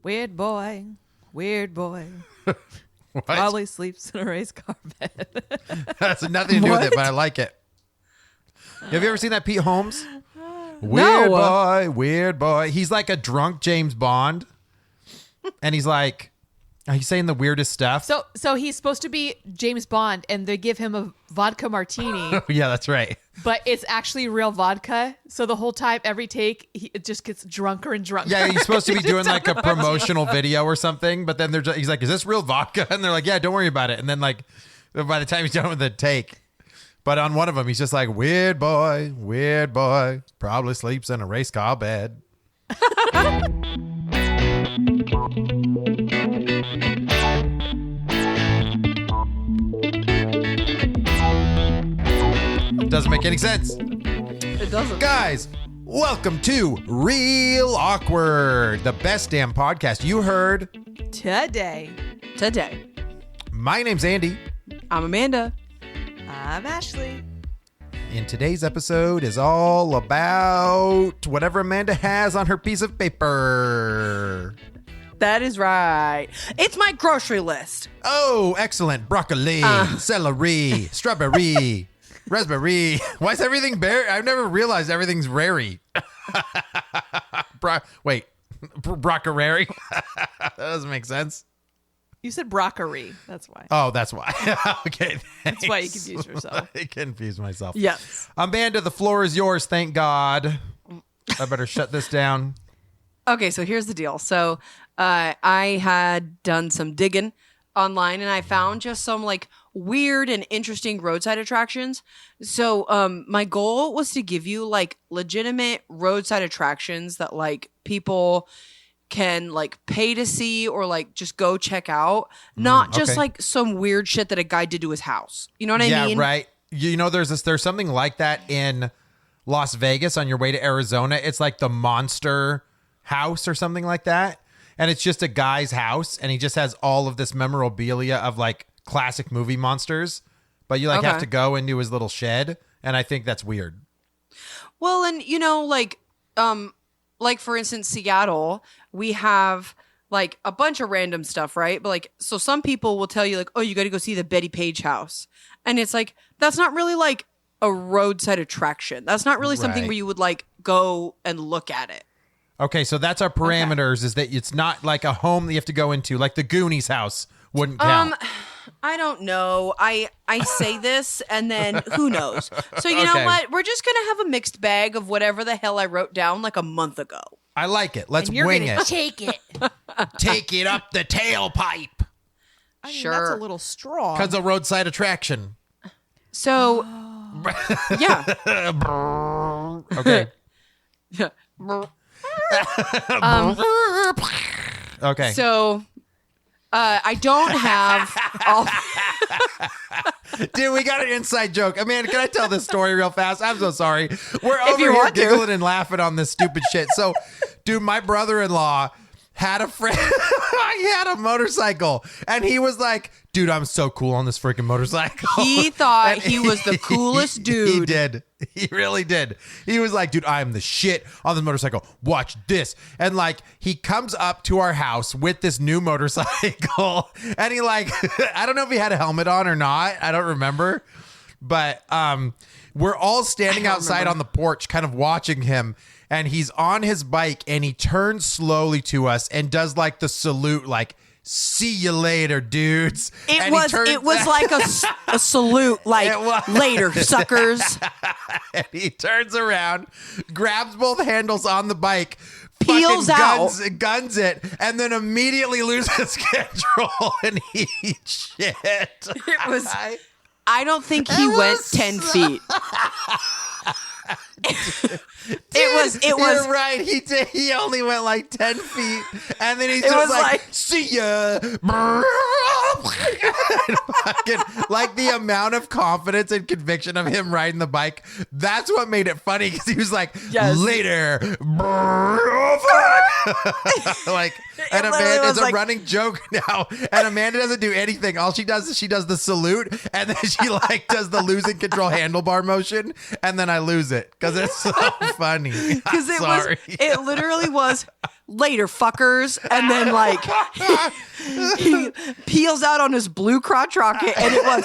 Weird boy. Weird boy. What? Probably sleeps in a race car bed. That's nothing to do with it, but I like it. Have you ever seen that Pete Holmes? Weird boy. He's like a drunk James Bond. And he's like, he's saying the weirdest stuff. So he's supposed to be James Bond, and they give him a vodka martini. Yeah, that's right. But it's actually real vodka. So the whole time, every take, it just gets drunker and drunker. Yeah, he's supposed to be doing like a promotional video or something. But then he's like, is this real vodka? And they're like, yeah, don't worry about it. And then like, by the time he's done with the take. But on one of them, he's just like, weird boy, probably sleeps in a race car bed. Doesn't make any sense. It doesn't. Guys, welcome to Real Awkward, the best damn podcast you heard Today. My name's Andy. I'm Amanda. I'm Ashley. And today's episode is all about whatever Amanda has on her piece of paper. That is right. It's my grocery list. Oh, excellent. Broccoli, celery, strawberry, raspberry. Why is everything berry? I've never realized everything's rary. Broccarary? That doesn't make sense. You said broccoli. That's why. Oh, that's why. Okay, thanks. That's why you confused yourself. I confused myself. Yes. Amanda, the floor is yours. Thank God. I better shut this down. Okay, so here's the deal. So I had done some digging online, and I found just some like weird and interesting roadside attractions. So my goal was to give you like legitimate roadside attractions that like people can like pay to see or like just go check out, not just like some weird shit that a guy did to his house. You know what I mean? Yeah, right. You know, there's something like that in Las Vegas on your way to Arizona. It's like the Monster House or something like that. And it's just a guy's house, and he just has all of this memorabilia of like classic movie monsters, but you like have to go into his little shed, and I think that's weird. Well, and you know, like for instance, Seattle, we have like a bunch of random stuff, right? But like, so some people will tell you like, oh, you got to go see the Betty Page house. And it's like, that's not really like a roadside attraction. That's not really something where you would like go and look at it. Okay, so that's our parameters, is that it's not like a home that you have to go into, like the Goonies house wouldn't count. I don't know. I say this and then who knows? So you know what? We're just going to have a mixed bag of whatever the hell I wrote down like a month ago. I like it. Let's wing it. Take it. Take it up the tailpipe. I mean, Sure. that's a little strong. Because a roadside attraction. So, yeah. Okay. Okay. So, I don't have all... Dude, we got an inside joke. Amanda, can I tell this story real fast? I'm so sorry. We're over you here want to. giggling and laughing on this stupid shit. So, dude, my brother-in-law had a friend. He had a motorcycle, and he was like, dude, I'm so cool on this freaking motorcycle. He thought he was the coolest dude. He did. He really did. He was like, dude, I am the shit on this motorcycle. Watch this. And like, he comes up to our house with this new motorcycle, and he like, I don't know if he had a helmet on or not. I don't remember. But we're all standing outside on the porch kind of watching him, and he's on his bike, and he turns slowly to us and does like the salute, like, see you later, dudes. It was like a salute, like, later, suckers. And he turns around, grabs both handles on the bike, peels out, guns it, and then immediately loses control and eats shit. It was... I don't think he went 10 feet. It was You're right. He did. He only went like 10 feet, and then he's just like, "See ya." Fucking, like the amount of confidence and conviction of him riding the bike. That's what made it funny, because he was like, "Later." Like, and Amanda is a running joke now. And Amanda doesn't do anything. All she does is she does the salute, and then she like does the losing control handlebar motion, and then I lose it because it's so funny. Because it literally was later fuckers. And then like he peels out on his blue crotch rocket and it was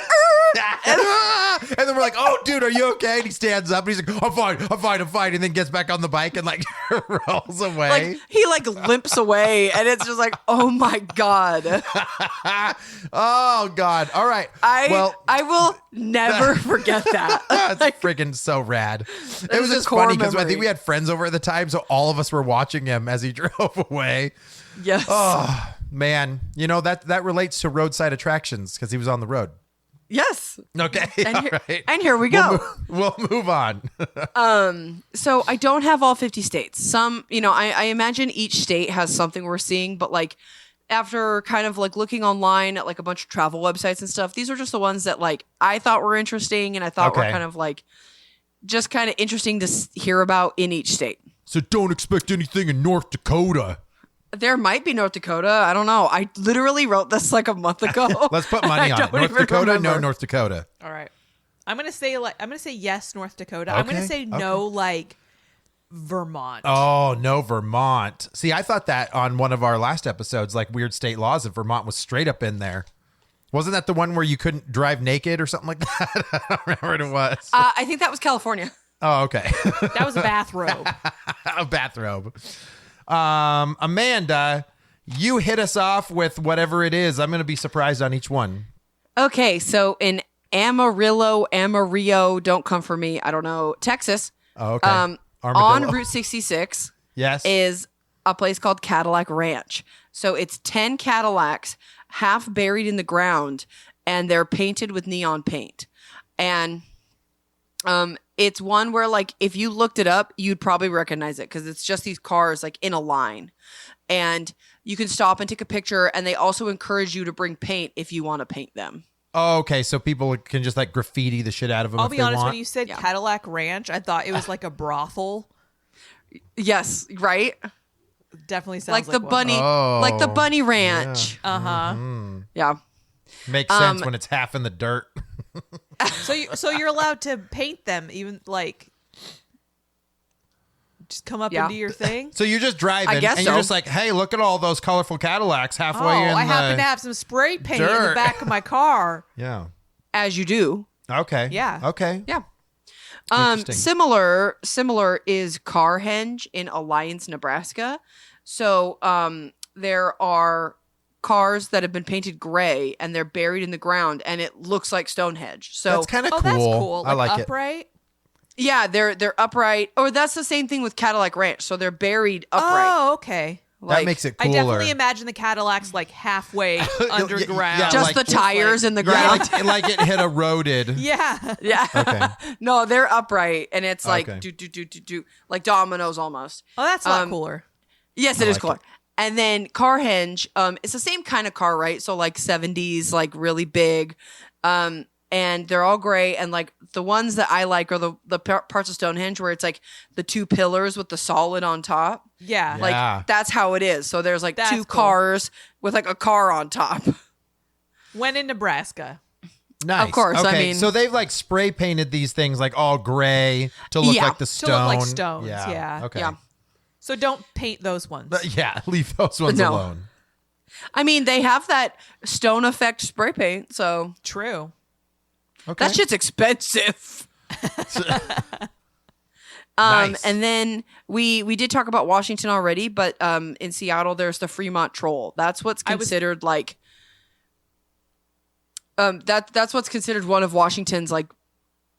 and then we're like, oh, dude, are you okay? And he stands up and he's like, I'm fine. And then gets back on the bike and like rolls away. like he like limps away and it's just like, oh my God. Oh, God. All right. I will never forget that. That's freaking so rad. It was is a just core funny because I memory. think we had friends over at the time, so all of us were watching him as he drove away. Yes. Oh, man. You know, that relates to Roadside Attractions because he was on the road. Yes. Okay. And, all here, right. and here we go. We'll move on. So I don't have all 50 states. Some, I imagine each state has something we're seeing, but like after kind of like looking online at like a bunch of travel websites and stuff, these are just the ones that like I thought were interesting and I thought were Okay. kind of like just kind of interesting to hear about in each state. So don't expect anything in North Dakota. There might be North Dakota. I don't know. I literally wrote this like a month ago. Let's put money on I it. don't North even Dakota? No, remember. North Dakota. All right. I'm gonna say yes, North Dakota. I'm gonna Okay, say no, like Vermont. Oh, no, Vermont. See, I thought that on one of our last episodes, like weird state laws, if Vermont was straight up in there. Wasn't that the one where you couldn't drive naked or something like that? I don't remember what it was. I think that was California. Oh, okay. That was a bathrobe. A bathrobe. Amanda, you hit us off with whatever it is. I'm going to be surprised on each one. Okay, so in Amarillo, don't come for me. I don't know, Texas. Oh, okay. On Armadillo. Route 66 Yes. is a place called Cadillac Ranch. So it's 10 Cadillacs half buried in the ground and they're painted with neon paint. And it's one where like if you looked it up, you'd probably recognize it because it's just these cars like in a line. And you can stop and take a picture and they also encourage you to bring paint if you want to paint them. Oh, okay. So people can just like graffiti the shit out of them. I'll if be they honest, want. when you said Yeah. Cadillac Ranch, I thought it was like a brothel. Yes, right? Definitely sounds Like the one. bunny Oh, like the bunny ranch. Uh-huh. Yeah. Makes sense when it's half in the dirt. So you're allowed to paint them, even like just come up Yeah. into your thing. So you're just driving, guess and you're so. just like, "Hey, look at all those colorful Cadillacs halfway Oh, in I the." happen to have some spray paint in the dirt. back of my car. Yeah. As you do. Okay. Yeah. Okay. Yeah. Interesting. Similar is Carhenge in Alliance, Nebraska. So there are cars that have been painted gray and they're buried in the ground and it looks like Stonehenge. So That's kind of Oh, cool. that's cool. I like it. upright. yeah, they're upright. Or that's the same thing with Cadillac Ranch. So they're buried upright. Oh, okay. That makes it I cooler. definitely imagine the Cadillacs like halfway underground. yeah, just like- the tires in the Yeah, ground. like it hit eroded. Yeah. Yeah. Okay. No, they're upright and it's like Okay. do like dominoes almost. Oh, that's a lot cooler. Yes, it is like cooler. And then Carhenge, it's the same kind of car, right? So like 70s, like really big. And they're all gray. And like the ones that I like are the parts of Stonehenge where it's like the two pillars with the solid on top. Yeah. Like Yeah. that's how it is. So there's like That's two cool. cars with like a car on top. When in Nebraska. Nice. Of course, I Okay, mean- so they've like spray painted these things like all gray to look Yeah, like the to stone. look like stones, yeah. Okay. Yeah. So don't paint those ones. But yeah, leave those ones No. alone. I mean, they have that stone effect spray paint. So True. Okay. that shit's expensive. Nice. And then we did talk about Washington already, but in Seattle there's the Fremont Troll. That's what's considered like that's what's considered one of Washington's like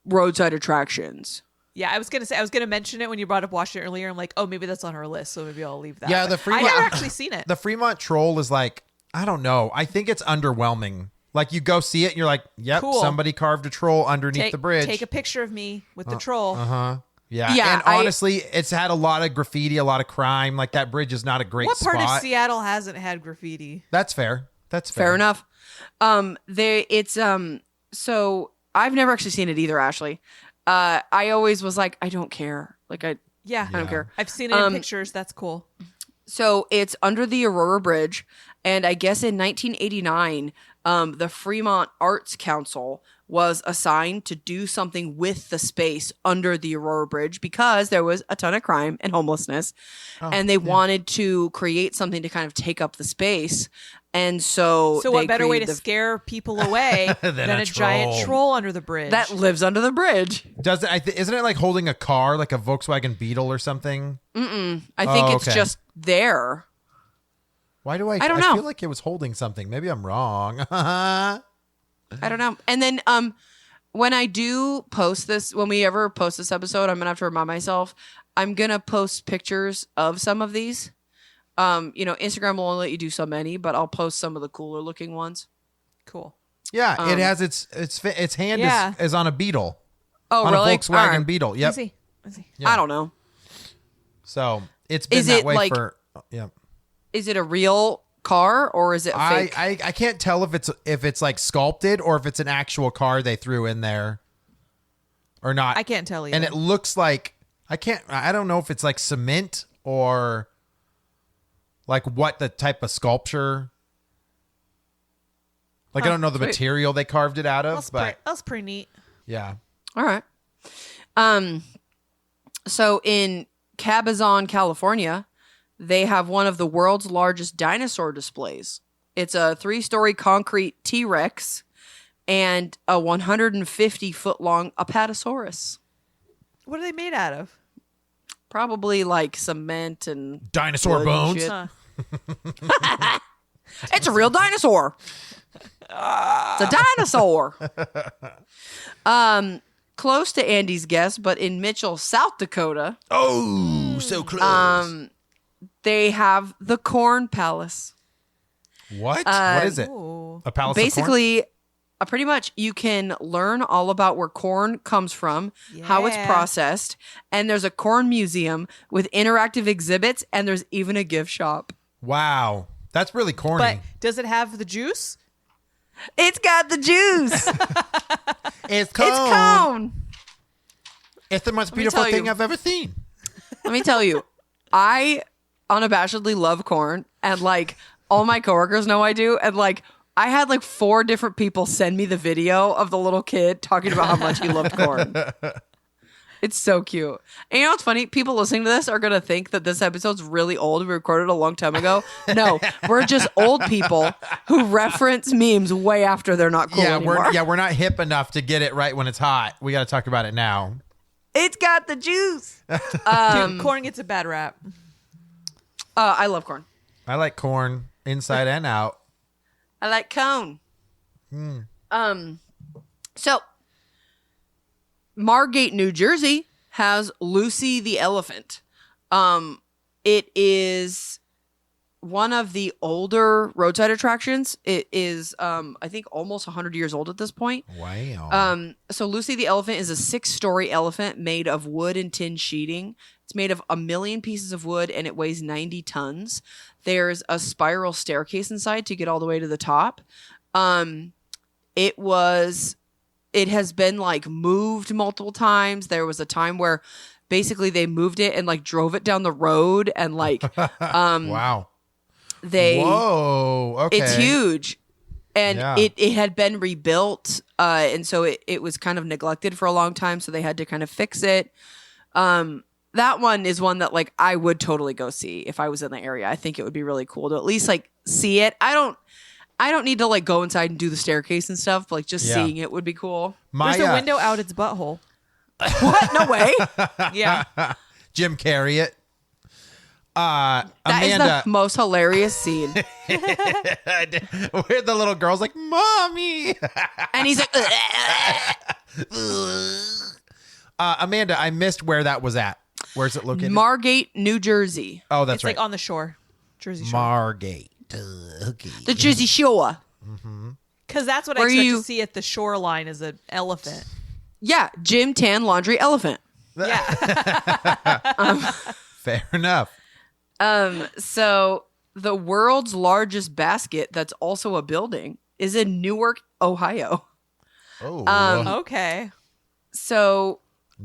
roadside attractions. Yeah, I was gonna mention it when you brought up Washington earlier. I'm like, oh, maybe that's on our list, so maybe I'll leave that. Yeah, But the Fremont- I never actually seen it. The Fremont Troll is like, I don't know. I think it's underwhelming. Like you go see it and you're like, yep, Cool. somebody carved a troll underneath the bridge. Take a picture of me with the troll. Uh-huh. Yeah. Yeah, And honestly, it's had a lot of graffiti, a lot of crime. Like that bridge is not a great What part spot. of Seattle hasn't had graffiti? That's fair. That's fair. Fair enough. So I've never actually seen it either, Ashley. I always was like, I don't care. Like Yeah, I don't care. I've seen it in pictures. That's cool. So it's under the Aurora Bridge, And I guess in 1989, the Fremont Arts Council was assigned to do something with the space under the Aurora Bridge because there was a ton of crime and homelessness. And they wanted to create something to kind of take up the space. And so what better way to scare people away than a giant troll under the bridge that lives under the bridge? Isn't it like holding a car, like a Volkswagen Beetle or something? I think it's just there. Why do I don't know. feel like it was holding something. Maybe I'm wrong. I don't know. And then when I do post this, when we ever post this episode, I'm gonna have to remind myself, I'm gonna post pictures of some of these. Instagram will only let you do so many, but I'll post some of the cooler looking ones. Cool. Yeah, it has its hand is on a Beetle. Oh, on really? a Volkswagen Beetle. Yep. Easy. Yeah. I don't know. So it's been Is that it way like- for yeah. Is it a real car or is it a fake? I can't tell if it's like sculpted or if it's an actual car they threw in there or not. I can't tell either. And it looks like I don't know if it's like cement or like what the type of sculpture. Like I don't know the sweet. material they carved it out of, that's pretty neat. yeah. All right. So in Cabazon, California, they have one of the world's largest dinosaur displays. It's a 3-story concrete T-Rex and a 150-foot long Apatosaurus. What are they made out of? Probably like cement and Dinosaur wood and bones. shit. Huh. It's a real dinosaur. It's a dinosaur. Close to Andy's guess, but in Mitchell, South Dakota, Oh, so close. they have the Corn Palace. What is it? Ooh. A palace of corn? Basically, pretty much you can learn all about where corn comes from, how it's Yeah. processed, and there's a corn museum with interactive exhibits, and there's even a gift shop. Wow. That's really corny. But does it have the juice? It's got the juice. It's cone. It's cone. It's the most me beautiful tell thing you. I've ever seen. Let me tell you, I unabashedly love corn, and like all my coworkers know I do, and like I had like 4 different people send me the video of the little kid talking about how much he loved corn. It's so cute. And you know what's funny? People listening to this are going to think that this episode's really old. We recorded a long time ago. No, we're just old people who reference memes way after they're not cool anymore. We're not hip enough to get it right when it's hot. We got to talk about it now. It's got the juice. Dude, corn gets a bad rap. I love corn. I like corn inside and out. I like cone. So Margate, New Jersey has Lucy the elephant. It is one of the older roadside attractions. It is, I think, almost 100 years old at this point. Wow. So Lucy the elephant is a 6-story elephant made of wood and tin sheeting. It's made of 1 million pieces of wood and it weighs 90 tons. There's a spiral staircase inside to get all the way to the top. It has been like moved multiple times. There was a time where basically they moved it and like drove it down the road and like Wow. Whoa, Okay. it's huge. And Yeah. it had been rebuilt, and so it was kind of neglected for a long time, so they had to kind of fix it. That one is one that like I would totally go see if I was in the area. I think it would be really cool to at least like see it. I don't need to like go inside and do the staircase and stuff, but like just seeing it would be cool. There's a window out its butthole. What? No way. Yeah. Jim Carrey it. That is Amanda, the most hilarious scene. where the little girl's like, "Mommy," And he's like, Amanda, I missed where that was at. Where's it located? Margate, New Jersey. Oh, that's It's right. like on the shore. Jersey Shore. Margate. Okay. The Jersey Shore. Because that's what I Where expect you- to see at the shoreline is an elephant. Yeah, Jim Tan Laundry Elephant. Yeah. Fair enough. So the world's largest basket that's also a building is in Newark, Ohio. Oh, Okay. So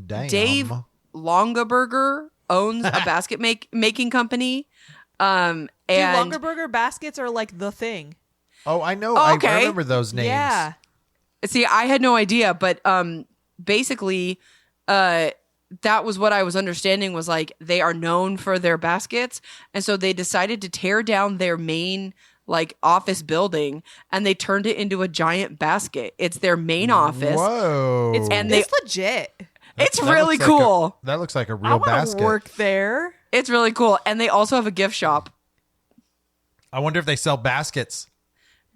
damn. Dave Longaberger owns a basket making company. And And Longaberger baskets are like the thing. Oh, I know. Oh, okay. I remember those names. Yeah. see, I had no idea, but basically, that was what I was understanding was like they are known for their baskets, and so they decided to tear down their main like office building and they turned it into a giant basket. It's their main office. Whoa. And It's legit. It's That really looks like cool. that looks like a I real want to basket. work there. It's really cool. And they also have a gift shop. I wonder if they sell baskets.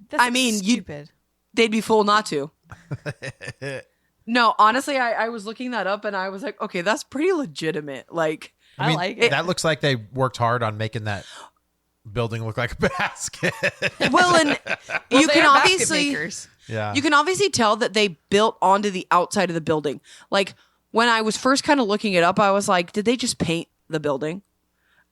That's I mean, stupid. They'd be fool not to. No, honestly, I was looking that up and I was like, okay, that's pretty legitimate. Like, I like it. That looks like they worked hard on making that building look like a basket. well, and you They can are basket obviously makers. Yeah. you can obviously tell that they built onto the outside of the building. Like when I was first kind of looking it up, I was like, did they just paint the building?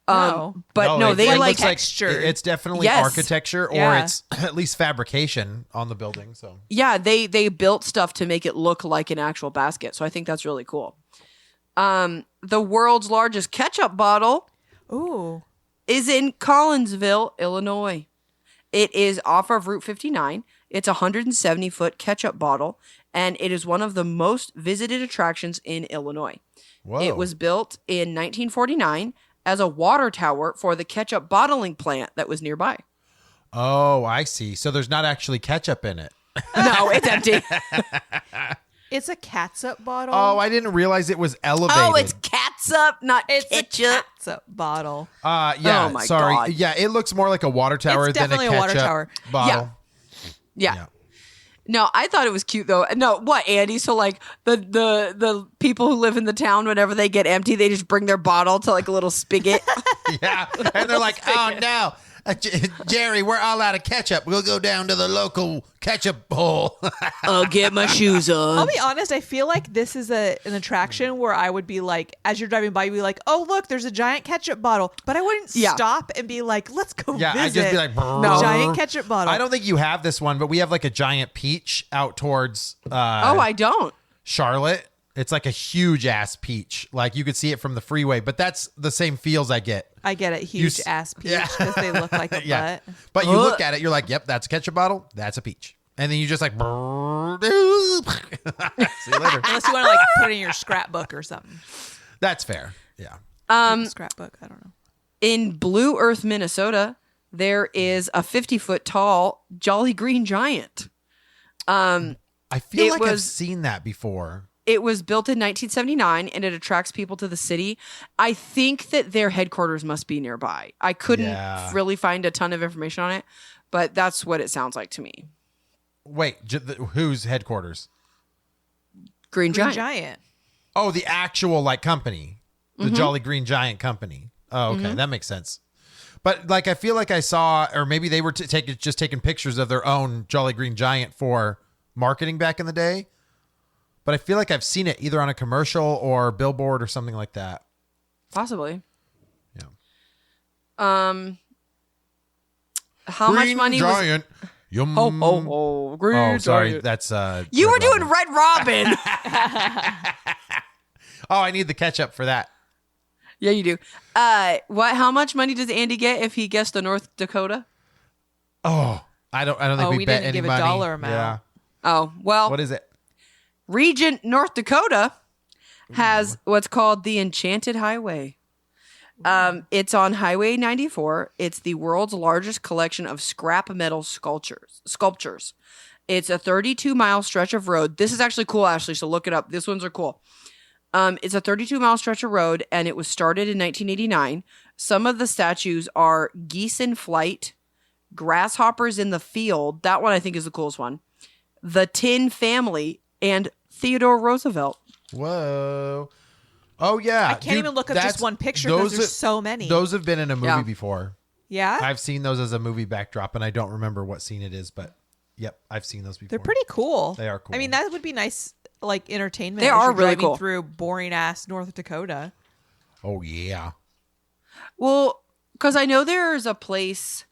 No. But no, they it like looks like texture. it's definitely Yes. architecture or Yeah. it's at least fabrication on the building. So yeah, they built stuff to make it look like an actual basket. So I think that's really cool. The world's largest ketchup bottle Ooh. is in Collinsville, Illinois. It is off of Route 59. It's a 170-foot ketchup bottle, and it is one of the most visited attractions in Illinois. whoa. It was built in 1949 as a water tower for the ketchup bottling plant that was nearby. Oh, I see. So there's not actually ketchup in it. No, it's empty. It's a catsup bottle. Oh, I didn't realize it was elevated. Oh, it's catsup, not it's a ketchup. catsup bottle. Yeah, Oh my sorry. God. Yeah, it looks more like a water tower It's than a definitely a ketchup water tower. bottle. Yeah. Yeah. No, I thought it was cute though. No, what, Andy? So like the people who live in the town, whenever they get empty, they just bring their bottle to like a little spigot. Yeah. And they're like, oh no, Jerry, we're all out of ketchup. We'll go down to the local ketchup hole. I'll get my shoes on. I'll be honest, I feel like this is an attraction where I would be like, as you're driving by, you'd be like, oh, look, there's a giant ketchup bottle. But I wouldn't Yeah. stop and be like, let's go Yeah, I'd visit. just be like, no. Giant ketchup bottle. I don't think you have this one, but we have like a giant peach out towards Oh, I don't. Charlotte. It's like a huge ass peach. Like you could see it from the freeway, but that's the same feels I get. I get it. Huge s- ass peach Yeah. because they look like a Yeah. butt. But you Ugh. look at it, you're like, yep, that's a ketchup bottle. That's a peach. And then you just like, see you later. Unless you want to like put it in your scrapbook or something. That's fair. Yeah. Scrapbook. I don't know. In Blue Earth, Minnesota, there is a 50-foot tall Jolly Green Giant. I feel It like I've was- seen that before. It was built in 1979 and it attracts people to the city. I think that their headquarters must be nearby. I couldn't Yeah. really find a ton of information on it, but that's what it sounds like to me. Wait, whose headquarters? Green, Green Giant. giant. Oh, the actual like company, the Jolly Green Giant company. Oh, okay, that makes sense. But like, I feel like I saw, or maybe they were just taking pictures of their own Jolly Green Giant for marketing back in the day. But I feel like I've seen it either on a commercial or billboard or something like that. Possibly. Yeah. How much money was... Giant. Yum. Green Oh, sorry. Giant. That's You Red were doing Robin. Red Robin. Oh, I need the ketchup for that. Yeah, you do. What? How much money does Andy get if he guessed the North Dakota? Oh, I don't think Oh, we we bet didn't any give a money. dollar amount. Yeah. Oh, well, What is it? Regent, North Dakota has what's called the Enchanted Highway. It's on Highway 94. It's the world's largest collection of scrap metal sculptures. It's a 32-mile stretch of road. This is actually cool, Ashley, so look it up. These ones are cool. It's a 32-mile stretch of road, and it was started in 1989. Some of the statues are geese in flight, grasshoppers in the field. That one I think is the coolest one. The Tin Family, and Theodore Roosevelt. Whoa. Oh yeah. I can't even look up just one picture because there's so many. Those have been in a movie Yeah. before. Yeah. I've seen those as a movie backdrop, and I don't remember what scene it is, but yep, I've seen those before. They're pretty cool. They are cool. I mean, that would be nice, like entertainment. They as are you're really driving cool. through boring ass North Dakota. Oh yeah. Well, because I know there's a place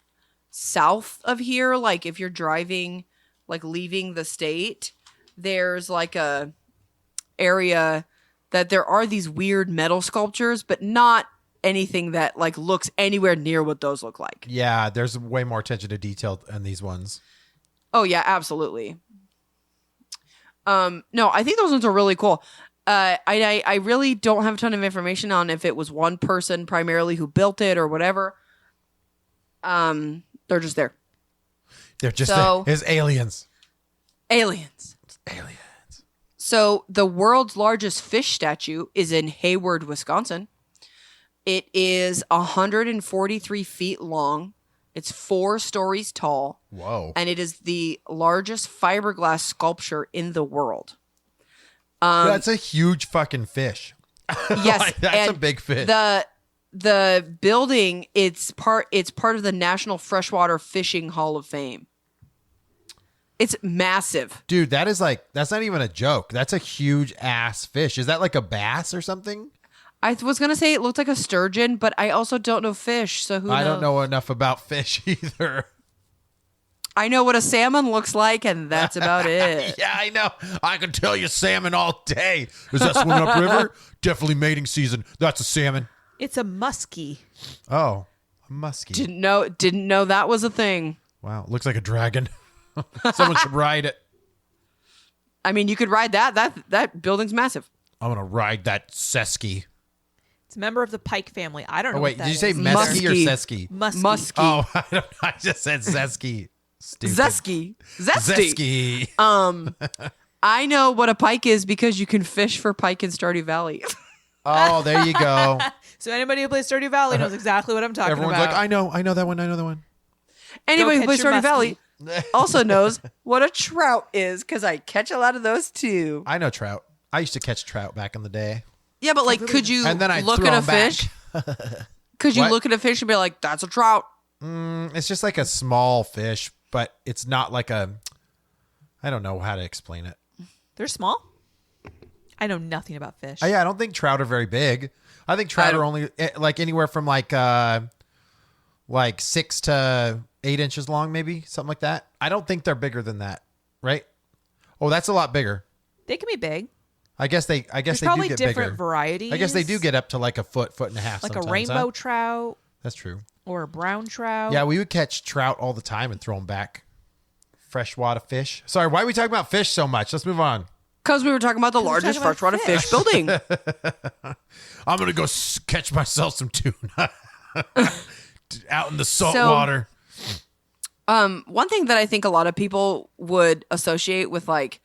south of here, like if you're driving, like leaving the state, there's like a area that there are these weird metal sculptures, but not anything that like looks anywhere near what those look like. Yeah, there's way more attention to detail in these ones. Oh yeah, absolutely. No, I think those ones are really cool. I really don't have a ton of information on if it was one person primarily who built it or whatever. They're just there. They're just So- there. It's aliens. Aliens. It's aliens. So the world's largest fish statue is in Hayward, Wisconsin. It is 143 feet long. It's 4 stories tall. Whoa. And it is the largest fiberglass sculpture in the world. That's a huge fucking fish. Yes, Like, that's a and big fish. The building, it's part of the National Freshwater Fishing Hall of Fame. It's massive. Dude, that's not even a joke. That's a huge ass fish. Is that like a bass or something? I was gonna say it looked like a sturgeon, but I also don't know fish, so who knows? I don't know enough about fish either. I know what a salmon looks like, and that's about it. Yeah, I know. I can tell you salmon all day. Is that swimming upriver? Definitely mating season. That's a salmon. It's a muskie. Oh, a muskie. Didn't know that was a thing. Wow, looks like a dragon. Someone should ride it. I mean, you could ride that. That building's massive. I'm gonna ride that Sesky. It's a member of the pike family. I don't know. Oh wait, what that did you say is. Mesky or Muskie. Sesky? Muskie? Muskie. Oh, I don't know. I just said Zesky. Stupid. Zesky. Zesty. Zesky. I know what a pike is because you can fish for pike in Stardew Valley. Oh, there you go. So anybody who plays Stardew Valley knows exactly what I'm talking Everyone's about. like, I know that one. I know that one. Anybody who catch plays your Stardew muskie. Valley also knows what a trout is because I catch a lot of those too. I know trout. I used to catch trout back in the day. Yeah, but like, could you And then I'd look throw at a 'em back. fish? Could you What? look at a fish and be like, "That's a trout"? It's just like a small fish, but it's not like a. I don't know how to explain it. They're small. I know nothing about fish. Yeah, I don't think trout are very big. I think trout are only like anywhere from like 6 to 8 inches long, maybe something like that. I don't think they're bigger than that, right? Oh, that's a lot bigger. They can be big. I guess they There's do probably get different bigger. varieties. I guess they do get up to like a foot and a half. like a sometimes, rainbow huh? trout That's true. or a brown trout. Yeah, we would catch trout all the time and throw them back. Freshwater fish. Sorry, why are we talking about fish so much? Let's move on. Because we were talking about the we're largest talking about freshwater fish building. I'm gonna go catch myself some tuna out in the salt So- water. One thing that I think a lot of people would associate with like,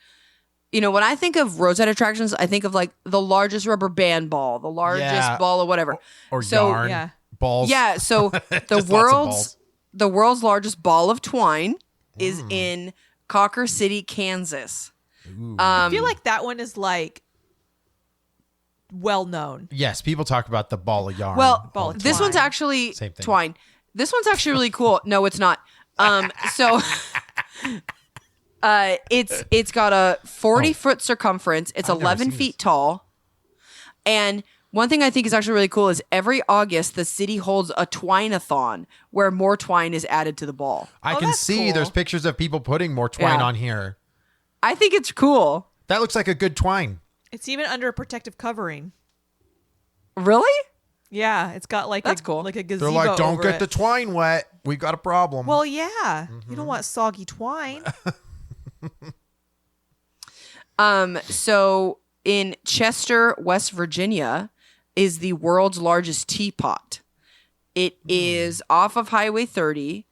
when I think of roadside attractions, I think of like the largest rubber band ball, the largest Yeah. ball or whatever. Or So- yarn yeah. balls. Yeah, so Just lots of balls. the world's largest ball of twine is in Cocker City, Kansas. I feel like that one is like well known. Yes, people talk about the ball of yarn. Well, Ball of this twine. one's actually Same thing. twine. This one's actually really cool. No, it's not. So it's got a 40-foot circumference. It's I've never 11 seen feet this. tall. And one thing I think is actually really cool is every August the city holds a twine-a-thon where more twine is added to the ball. I Oh, can that's see cool. there's pictures of people putting more twine Yeah. on here. I think it's cool. That looks like a good twine. It's even under a protective covering. Really? Yeah, it's got like That's cool. like a gazebo. They're like, don't over get it. the twine wet. We got a problem. Well, yeah, you Mm-hmm. don't want soggy twine. So in Chester, West Virginia, is the world's largest teapot. It is off of Highway 30,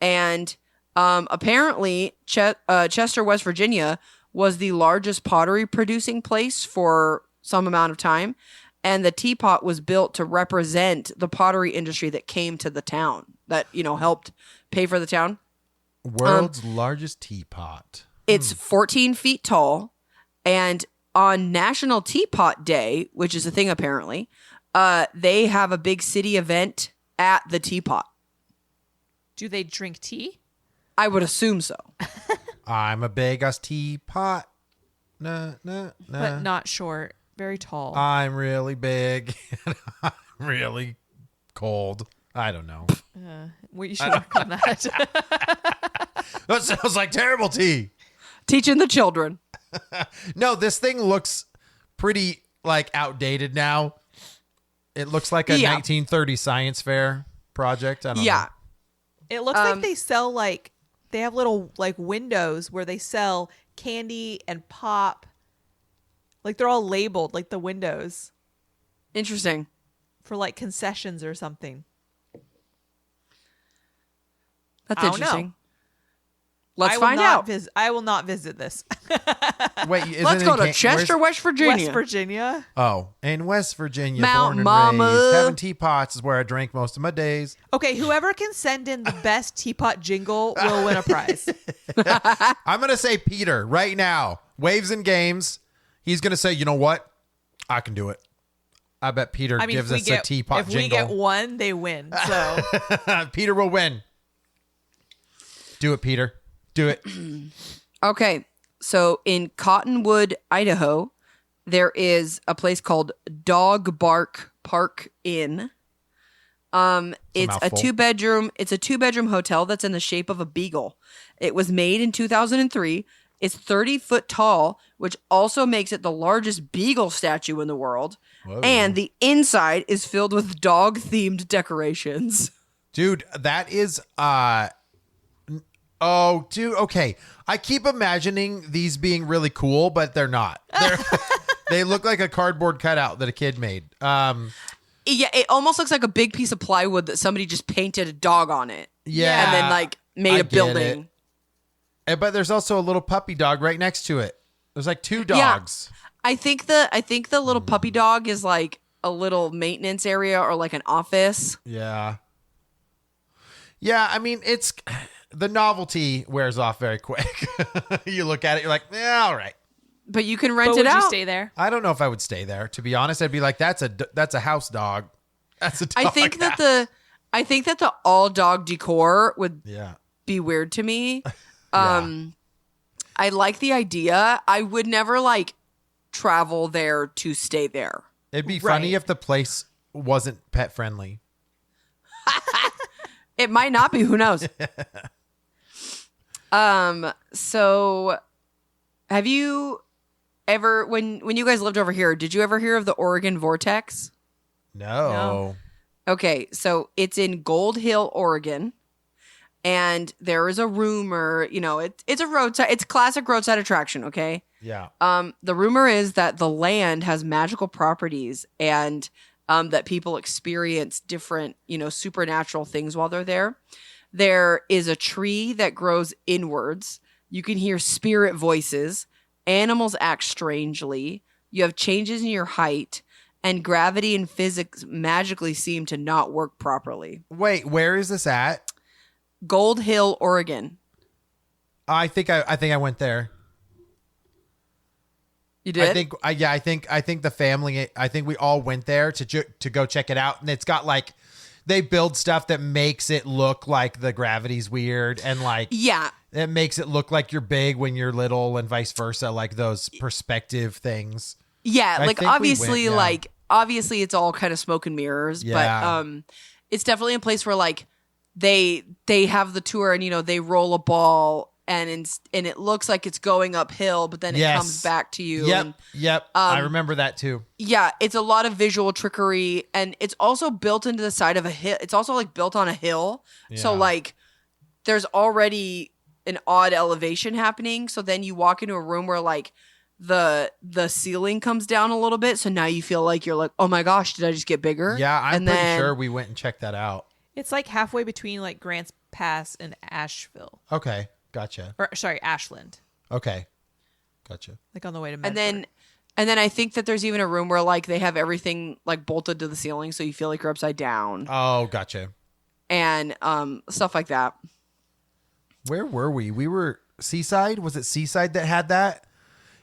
and apparently Chester, West Virginia, was the largest pottery producing place for some amount of time, and the teapot was built to represent the pottery industry that came to the town, that helped pay for the town. World's largest teapot. It's 14 feet tall, and on National Teapot Day, which is a thing apparently, they have a big city event at the teapot. Do they drink tea? I would assume so. I'm a big ass teapot. Nah. But not short, very tall. I'm really big. And I'm really cold. I don't know. We should work on that. That sounds like terrible tea. Teaching the children. No, this thing looks pretty like outdated now. It looks like a 1930 science fair project. I don't know. It looks like they sell like they have little like windows where they sell candy and pop. Like they're all labeled like the windows. Interesting. For like concessions or something. That's interesting. Know. Let's find out. I will not visit this. Wait, let's go to Chester, West Virginia. West Virginia. Oh, in West Virginia, Mount born and Mama. raised, having teapots is where I drank most of my days. Okay, whoever can send in the best teapot jingle will win a prize. I'm gonna say Peter right now. Waves and Games. He's gonna say, you know what? I can do it. I bet Peter gives us a teapot jingle. If we get one, they win. So Peter will win. Do it, Peter. Do it. Okay. So in Cottonwood, Idaho, there is a place called Dog Bark Park Inn. It's a two-bedroom hotel that's in the shape of a beagle. It was made in 2003. It's 30 foot tall, which also makes it the largest beagle statue in the world. Whoa. And the inside is filled with dog-themed decorations. Dude, that is oh, dude, okay. I keep imagining these being really cool, but they're not. They look like a cardboard cutout that a kid made. Yeah, it almost looks like a big piece of plywood that somebody just painted a dog on it. Yeah. And then like made a building. But there's also a little puppy dog right next to it. There's like two dogs. Yeah. I think the little puppy dog is like a little maintenance area or like an office. Yeah. Yeah, I mean, it's the novelty wears off very quick. You look at it, you're like, yeah, all right. But you can rent but it would out. You stay there? I don't know if I would stay there. To be honest, I'd be like, that's a house dog. That's a dog. I think that the all dog decor would be weird to me. I like the idea. I would never like travel there to stay there. It'd be funny if the place wasn't pet friendly. It might not be. Who knows? So have you ever, when you guys lived over here, did you ever hear of the Oregon Vortex? No. Okay. So it's in Gold Hill, Oregon. And there is a rumor, it's a roadside, it's classic roadside attraction. Okay. Yeah. The rumor is that the land has magical properties and that people experience different, supernatural things while they're there. There is a tree that grows inwards. You can hear spirit voices. Animals act strangely. You have changes in your height. And gravity and physics magically seem to not work properly. Wait, where is this at? Gold Hill, Oregon. I think I went there. You did? I think the family. I think we all went there to go check it out, and it's got like they build stuff that makes it look like the gravity's weird, and like it makes it look like you're big when you're little, and vice versa, like those perspective things. Yeah, like obviously, obviously, it's all kind of smoke and mirrors, but it's definitely a place where like they have the tour, and they roll a ball. And it looks like it's going uphill, but then it comes back to you. Yep. I remember that too. Yeah, it's a lot of visual trickery, and it's also built into the side of a hill. It's also like built on a hill, so like there's already an odd elevation happening. So then you walk into a room where like the ceiling comes down a little bit, so now you feel like you're like, oh my gosh, did I just get bigger? Yeah, I'm pretty sure we went and checked that out. It's like halfway between like Grants Pass and Asheville. Okay. Gotcha. Or sorry, Ashland. Okay. Gotcha. Like on the way to Medford. And then I think that there's even a room where like they have everything like bolted to the ceiling so you feel like you're upside down. Oh, gotcha. And stuff like that. Where were we? We were Seaside? Was it Seaside that had that?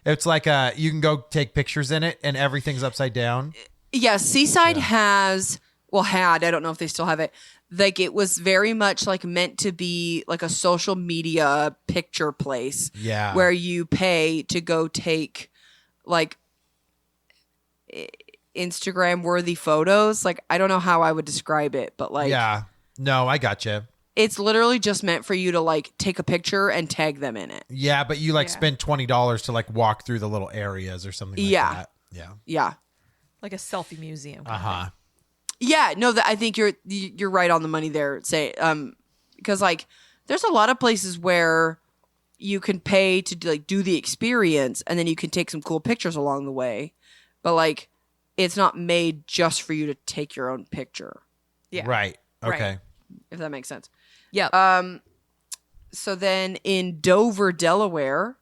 It's like you can go take pictures in it and everything's upside down. Yeah, Seaside had, I don't know if they still have it. Like it was very much like meant to be like a social media picture place. Yeah. Where you pay to go take like Instagram worthy photos. Like I don't know how I would describe it, but like yeah. No, I gotcha. It's literally just meant for you to like take a picture and tag them in it. Yeah, but you like spend $20 to like walk through the little areas or something like that. Yeah. Yeah. Like a selfie museum. Uh-huh. Yeah, no, I think you're right on the money there. Because like there's a lot of places where you can pay to do the experience, and then you can take some cool pictures along the way, but like it's not made just for you to take your own picture. Yeah. Right. Okay. Right. If that makes sense. Yep. So then in Dover, Delaware,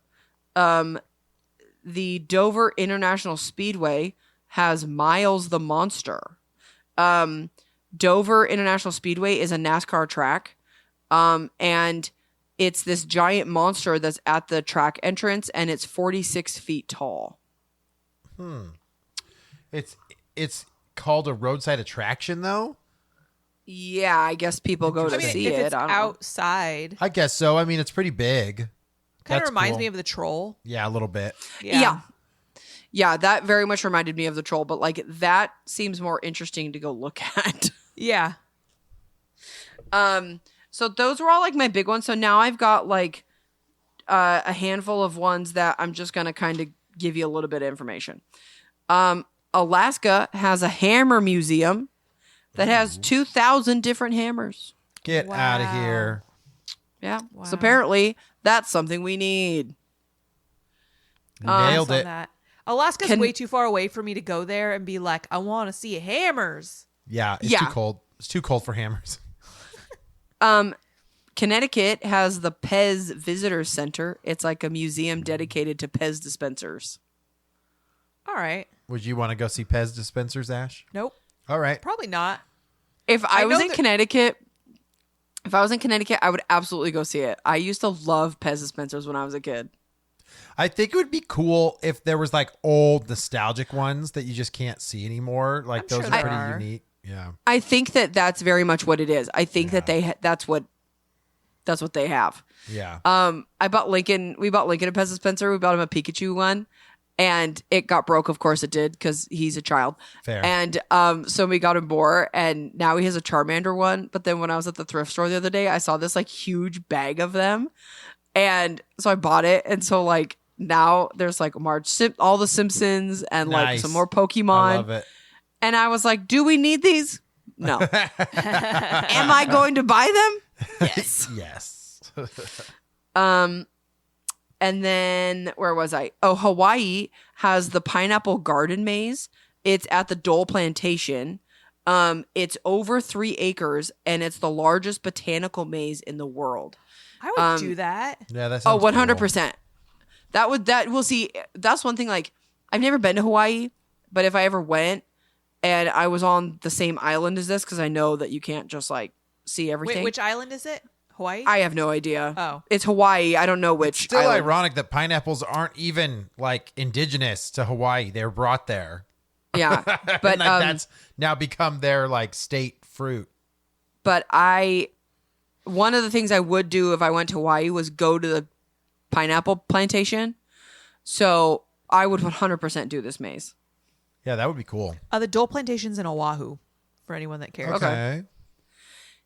the Dover International Speedway has Miles the Monster. Dover International Speedway is a NASCAR track. And it's this giant monster that's at the track entrance, and it's 46 feet tall. It's called a roadside attraction, though? Yeah, I guess people go to see if it. it's I don't know. outside, I guess so. I mean, it's pretty big. kind of That's reminds cool. me of the troll. Yeah, a little bit. Yeah. Yeah, that very much reminded me of the troll, but like that seems more interesting to go look at. Yeah. So those were all like my big ones. So now I've got like a handful of ones that I'm just going to kind of give you a little bit of information. Alaska has a hammer museum that has 2,000 different hammers. Get out of here. Yeah. Wow. So apparently that's something we need. Nailed On it. that. Alaska's way too far away for me to go there and be like, I want to see hammers. Yeah, it's too cold. It's too cold for hammers. Connecticut has the Pez Visitor Center. It's like a museum dedicated to Pez dispensers. All right. Would you want to go see Pez dispensers, Ash? Nope. All right. Probably not. If I was know in that- Connecticut, I would absolutely go see it. I used to love Pez dispensers when I was a kid. I think it would be cool if there was like old nostalgic ones that you just can't see anymore. Like I'm those sure are there pretty are. unique. Yeah. I think that's very much what it is. I think that that's what they have. Yeah. We bought Lincoln a Pez dispenser. We bought him a Pikachu one, and it got broke. Of course it did, because he's a child. Fair. And so we got him more, and now he has a Charmander one. But then when I was at the thrift store the other day, I saw this like huge bag of them, and so I bought it. And so like now there's like all the Simpsons and like Nice. some more Pokemon. I love it. And I was like, do we need these? No. Am I going to buy them? Yes. Yes. And then where was I? Oh, Hawaii has the Pineapple Garden Maze. It's at the Dole Plantation. It's over 3 acres, and it's the largest botanical maze in the world. I would do that. Yeah, that's 100%. We'll see. That's one thing. Like, I've never been to Hawaii, but if I ever went and I was on the same island as this, because I know that you can't just like see everything. Wait, which island is it? Hawaii? I have no idea. Oh. It's Hawaii. I don't know which. Still island. ironic that pineapples aren't even like indigenous to Hawaii. They were brought there. Yeah, But but that's now become their like state fruit. But one of the things I would do if I went to Hawaii was go to the pineapple plantation. So I would 100% do this maze. Yeah, that would be cool. The Dole Plantation's in Oahu, for anyone that cares. Okay.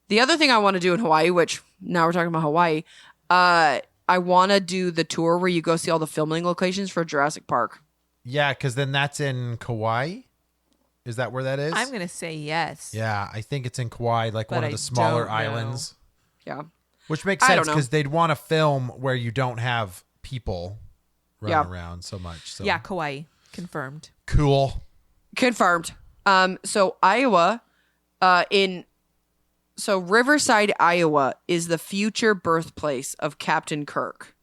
The other thing I want to do in Hawaii, which now we're talking about Hawaii, I want to do the tour where you go see all the filming locations for Jurassic Park. Yeah, because then that's in Kauai. Is that where that is? I'm going to say yes. Yeah, I think it's in Kauai, like But one of I the smaller don't know. islands. Yeah. Which makes I sense don't know. because they'd want to film where you don't have people running around so much. So. Yeah, Kauai. Confirmed. Cool. Confirmed. So Iowa, Riverside, Iowa is the future birthplace of Captain Kirk.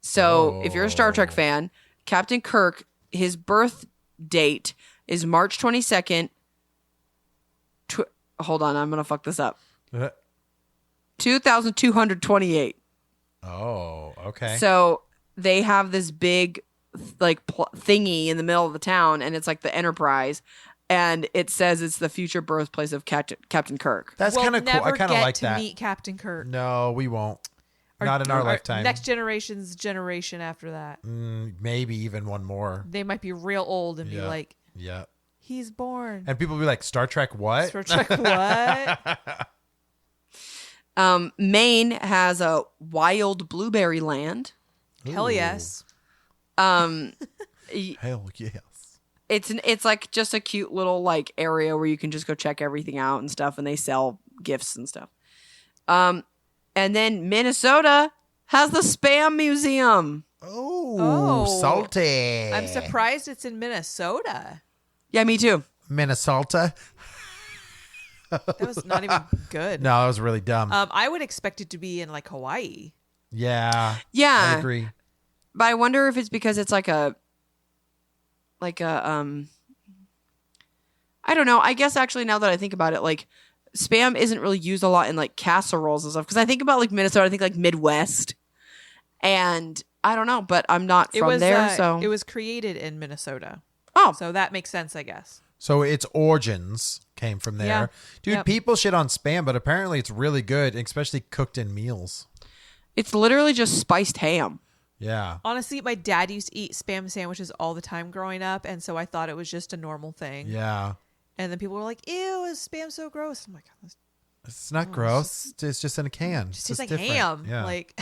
So if you're a Star Trek fan, Captain Kirk, his birth date is March 22nd. Hold on, I'm going to fuck this up. 2228. Oh, okay. So they have this big like thingy in the middle of the town, and it's like the Enterprise, and it says it's the future birthplace of Captain Kirk. That's We'll kind of cool. I never kind of get like to that. meet Captain Kirk. No, we won't. Not in our lifetime. Next generation's generation after that. Maybe even one more. They might be real old and be like, Yeah. he's born. And people be like, Star Trek what? Star Trek what? Maine has a wild blueberry land. Hell yes. Hell yes. It's like just a cute little like area where you can just go check everything out and stuff, and they sell gifts and stuff. And then Minnesota has the Spam Museum. Oh, salty. I'm surprised it's in Minnesota. Yeah, me too. Minnesota. That was not even good. No, that was really dumb. I would expect it to be in like Hawaii. Yeah. Yeah. I agree. But I wonder if it's because it's like a I don't know. I guess actually now that I think about it, like Spam isn't really used a lot in like casseroles and stuff. Because I think about like Minnesota, I think like Midwest. And I don't know, but I'm not from there. So it was created in Minnesota. Oh. So that makes sense, I guess. So its origins came from there. Yeah. Dude, Yep. people shit on Spam, but apparently it's really good, especially cooked in meals. It's literally just spiced ham. Yeah. Honestly, my dad used to eat Spam sandwiches all the time growing up, and so I thought it was just a normal thing. Yeah. And then people were like, "Ew, is Spam so gross?" I'm like, It's not gross. It's just in a can. "It It's tastes like different. ham." Yeah. Like,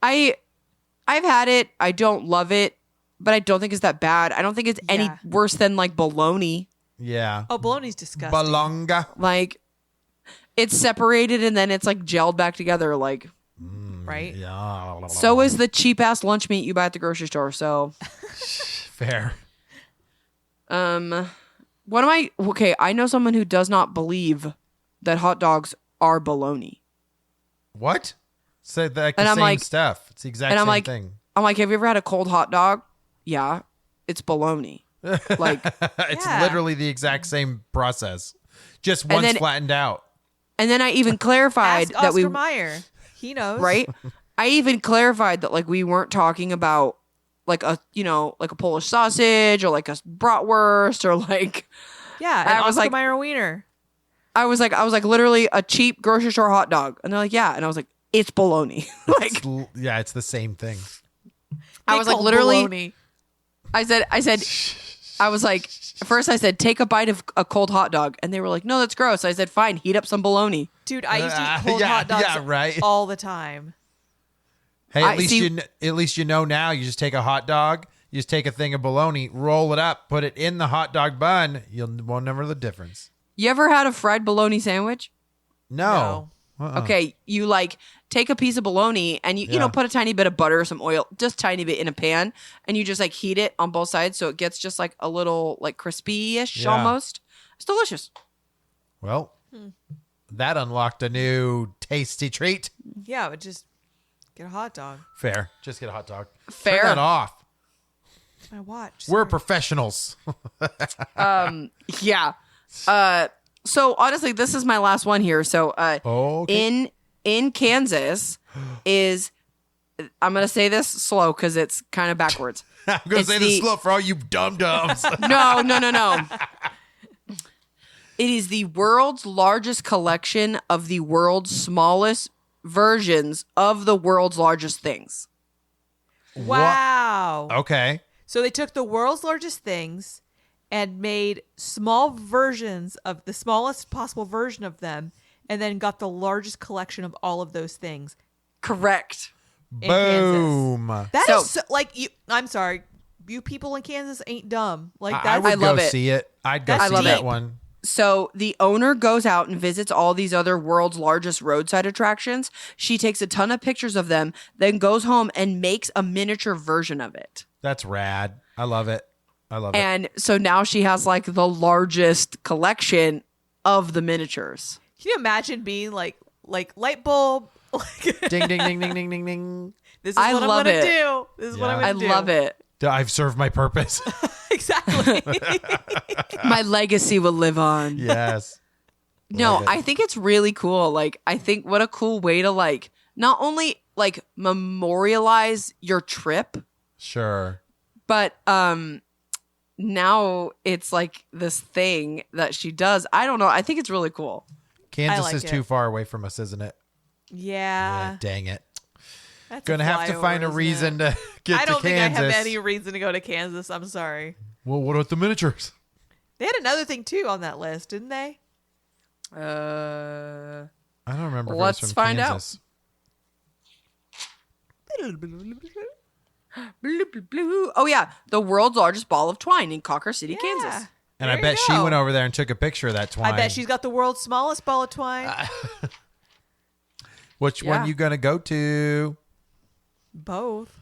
I've had it. I don't love it, but I don't think it's that bad. I don't think it's any Yeah. worse than like bologna. Yeah. oh, bologna's disgusting. Balonga. Like it's separated and then it's like gelled back together. Like Right? Yeah. so is the cheap ass lunch meat you buy at the grocery store. So Fair. what am I? Okay, I know someone who does not believe that hot dogs are bologna. What? So like the And I'm same like- stuff. It's the exact and I'm same like- thing. I'm like, have you ever had a cold hot dog? Yeah, it's bologna. Like, It's Yeah. literally the exact same process. Just once then- flattened out. and then I even clarified Ask that Oscar we Mayer. He knows. right. I even clarified that like we weren't talking about like a like a Polish sausage or like a bratwurst or like Yeah, and I was Oscar like- Mayer wiener. I was like literally a cheap grocery store hot dog, and they're like, yeah, and I was like, it's bologna. Like Yeah, it's the same thing. I They was like call literally. bologna. I said, I was like, first I said, take a bite of a cold hot dog, and they were like, no, that's gross. I said, fine, heat up some bologna. Dude, I used to eat cold Yeah, hot dogs yeah, right. all the time. Hey, I at least see- at least you know now. You just take a hot dog, you just take a thing of bologna, roll it up, put it in the hot dog bun. Won't never the difference. You ever had a fried bologna sandwich? No. Uh-uh. Okay, you like take a piece of bologna and you Yeah. put a tiny bit of butter or some oil, just tiny bit in a pan, and you just like heat it on both sides so it gets just like a little like crispy-ish Yeah. almost. It's delicious. Well, that unlocked a new tasty treat. Yeah, but just get a hot dog. Fair. Just get a hot dog. Fair. Turn that off. My watch. We're sorry. professionals. Yeah. So honestly, this is my last one here. So Okay. in Kansas is I'm gonna say this slow because it's kind of backwards. I'm going it's to say this the- slow for all you dum-dums. No. It is the world's largest collection of the world's smallest versions of the world's largest things. Wow. Okay. So they took the world's largest things and made small versions of the smallest possible version of them, and then got the largest collection of all of those things. Correct. In Kansas. Boom. That So- is so, like you. I'm sorry, you people in Kansas ain't dumb. Like I that's would I love go it. see it. I'd go That's see love that it. one. So the owner goes out and visits all these other world's largest roadside attractions. She takes a ton of pictures of them, then goes home and makes a miniature version of it. That's rad. I love it. I love it. And so now she has like the largest collection of the miniatures. Can you imagine being like light bulb? Like, Ding, ding, ding, ding, ding, ding, ding. this is I what I'm love gonna it. do. This is what I'm Yeah. gonna do. I love it. I've served my purpose. Exactly. My legacy will live on. Yes. No, Love it. I think it's really cool. Like, I think what a cool way to like not only like memorialize your trip, Sure. but now it's like this thing that she does. I don't know. I think it's really cool. Kansas like is it. too far away from us, isn't it? Yeah. Dang it. That's Gonna have to flyover, find a isn't reason it? to get I to don't think Kansas. I have any reason to go to Kansas. I'm sorry. Well, what about the miniatures? They had another thing too on that list, didn't they? I don't remember. if it was Let's from find out. Kansas. Blue, blue, blue. Oh yeah, the world's largest ball of twine in Cocker City, Yeah. Kansas. And I There bet you she go. went over there and took a picture of that twine. I bet she's got the world's smallest ball of twine. Which one Yeah. you gonna go to? Both.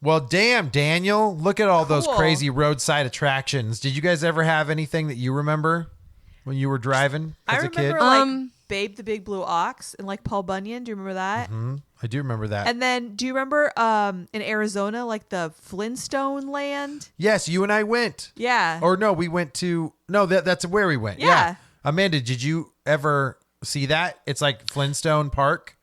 Well, damn, Daniel, look at all those Cool. crazy roadside attractions. Did you guys ever have anything that you remember when you were driving I as a kid? remember like Babe the Big Blue Ox and like Paul Bunyan. Do you remember that? I do remember that. And then do you remember in Arizona, like the Flintstone land? Yes, you and I went. Yeah. Or no, we went to that's where we went. Yeah. Amanda, did you ever see that? It's like Flintstone Park.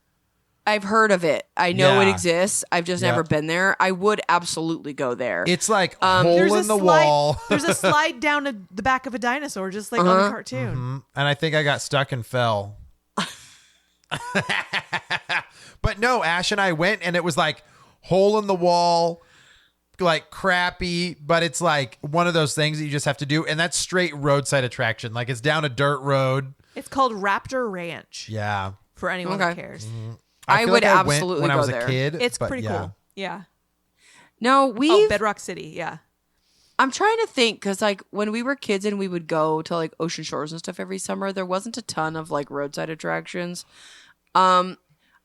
I've heard of it. I know it Yeah. exists. I've just never been there. I would absolutely go there. It's like a hole There's in a the slide, wall. There's a slide down the back of a dinosaur, just like on the cartoon. And I think I got stuck and fell. But no, Ash and I went and it was like hole in the wall, like crappy, but it's like one of those things that you just have to do. And that's straight roadside attraction. Like it's down a dirt road. It's called Raptor Ranch Yeah. for anyone that cares. I feel would like went absolutely when I go was there. a kid. It's but pretty yeah. cool. Yeah. No, Oh, Bedrock City. Yeah. I'm trying to think because like when we were kids and we would go to like Ocean Shores and stuff every summer, there wasn't a ton of like roadside attractions.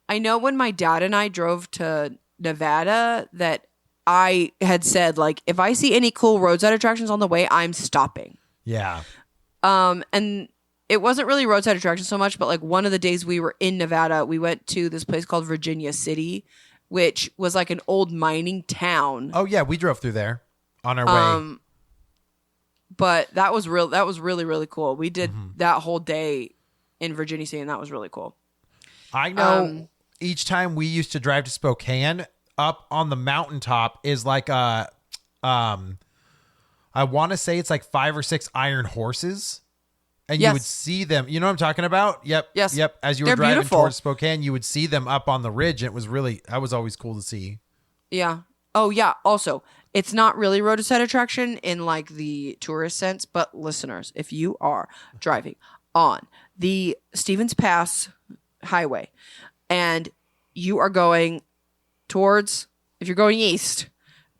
I know when my dad and I drove to Nevada that I had said like if I see any cool roadside attractions on the way, I'm stopping. Yeah. And it wasn't really roadside attractions so much, but like one of the days we were in Nevada, we went to this place called Virginia City, which was like an old mining town. Oh yeah, we drove through there on our way. But that was really, really cool. We did that whole day in Virginia City, and that was really cool. I know each time we used to drive to Spokane, up on the mountaintop is like I want to say it's like 5 or 6 iron horses. And you Yes. would see them. You know what I'm talking about? Yep. Yes. Yep. As you were They're driving beautiful. towards Spokane, you would see them up on the ridge. And that was always cool to see. Yeah. Oh, yeah. Also, it's not really roadside attraction in like the tourist sense, but listeners, if you are driving on the Stevens Pass highway and you are going if you're going east,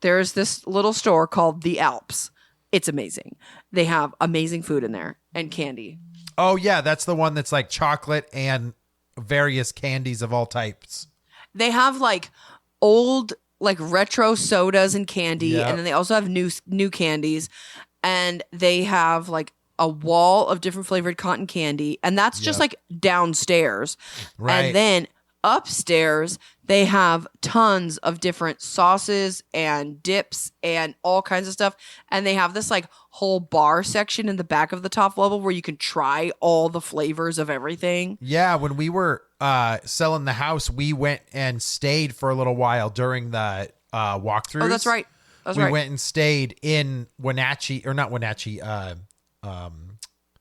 there's this little store called The Alps. It's amazing. They have amazing food in there and candy. Oh, yeah. That's the one that's like chocolate and various candies of all types. They have like old, like retro sodas and candy, Yep. and then they also have new candies, and they have like a wall of different flavored cotton candy, and that's just Yep. like downstairs. Right. And then upstairs they have tons of different sauces and dips and all kinds of stuff, and they have this like whole bar section in the back of the top level where you can try all the flavors of everything. Yeah. When we were selling the house, we went and stayed for a little while during the walkthroughs. Oh, that's right. That's we right. went and stayed in Wenatchee, or not Wenatchee,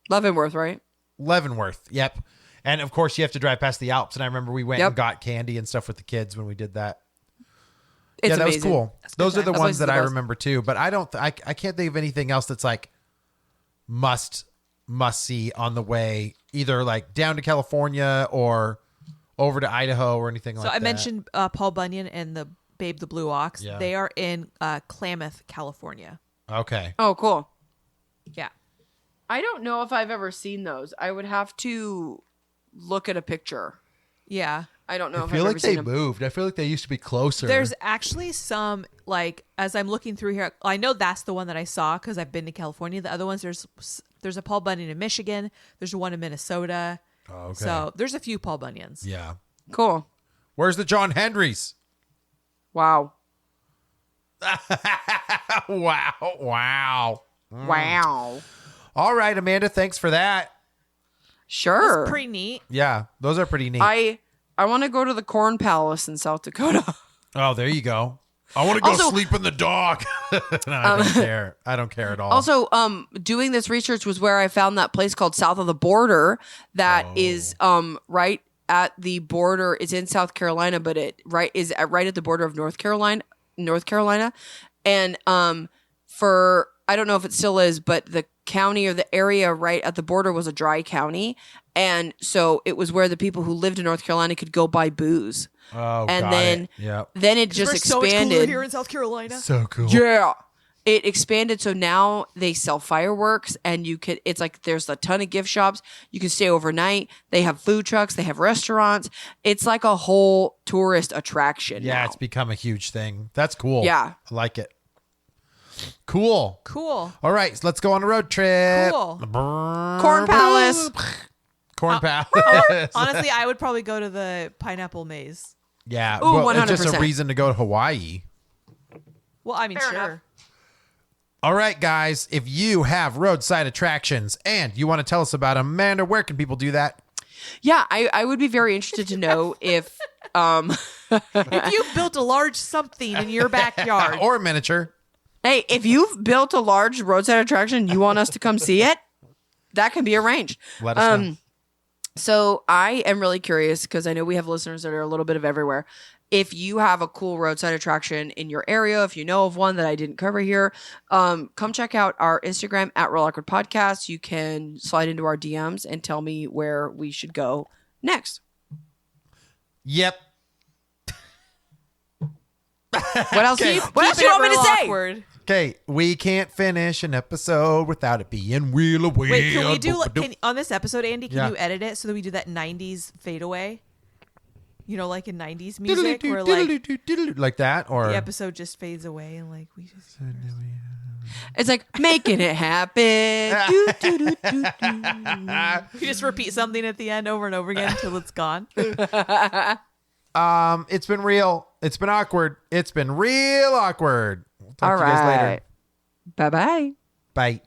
Leavenworth, right? Leavenworth. Yep. And of course, you have to drive past the Alps. And I remember we went Yep. and got candy and stuff with the kids when we did that. It's Yeah, that amazing. was cool. Those are the That ones place is that the I best. remember too. But I can't think of anything else that's like must see on the way, either like down to California or over to Idaho or anything like So that. I mentioned Paul Bunyan and the Babe the Blue Ox. Yeah. They are in Klamath, California. Okay. Oh, cool. Yeah. I don't know if I've ever seen those. I would have to look at a picture. Yeah. I don't know I if feel I've like ever seen they them. moved. I feel like they used to be closer. There's actually some, like, as I'm looking through here, I know that's the one that I saw because I've been to California. The other ones, there's a Paul Bunyan in Michigan. There's one in Minnesota. Oh, okay. So there's a few Paul Bunyans. Yeah. Cool. Where's the John Henrys? Wow. Wow. Wow. Wow. All right, Amanda, thanks for that. Sure. That's pretty neat. Yeah, those are pretty neat. I want to go to the Corn Palace in South Dakota. Oh, there you go. I want to go Also- sleep in the dock. No, I don't care. I don't care at all. Also, doing this research was where I found that place called South of the Border that is right at the border. It's in South Carolina, but it is right at the border of North Carolina. And for I don't know if it still is, but the county or the area right at the border was a dry county, and so it was where the people who lived in North Carolina could go buy booze. Oh, and got then it. Yep. then it just We're so much cooler expanded. here in South Carolina. So cool. Yeah. It expanded, so now they sell fireworks, and it's like there's a ton of gift shops. You can stay overnight. They have food trucks. They have restaurants. It's like a whole tourist attraction. Yeah, now. it's become a huge thing. That's cool. Yeah. I like it. Cool. Cool. All right, so let's go on a road trip. Cool. Corn Palace. Corn Palace. Honestly, I would probably go to the pineapple maze. Yeah. Ooh, well, it's just a 100%. reason to go to Hawaii. Well, I mean, Fair sure. enough. All right, guys, if you have roadside attractions and you want to tell us about them, Amanda, where can people do that? Yeah, I would be very interested to know if If you built a large something in your backyard, Or miniature. hey, if you've built a large roadside attraction and you want us to come see it, that can be arranged. Let us know. So I am really curious because I know we have listeners that are a little bit of everywhere. If you have a cool roadside attraction in your area, if you know of one that I didn't cover here, come check out our Instagram at Real Awkward Podcast. You can slide into our DMs and tell me where we should go next. Yep. What else? Okay. What else do you want me to say? awkward. Okay, we can't finish an episode without it being real a wheel. Wait, can we do on this episode, Andy? Can Yeah. you edit it so that we do that '90s fadeaway? You know, like in '90s music, where like that, or the episode just fades away and like we just. It's like making it happen. Do, do, do, do, do. You just repeat something at the end over and over again until it's gone. It's been real. It's been awkward. It's been real awkward. We'll talk All to you guys later. right. Bye-bye. Bye.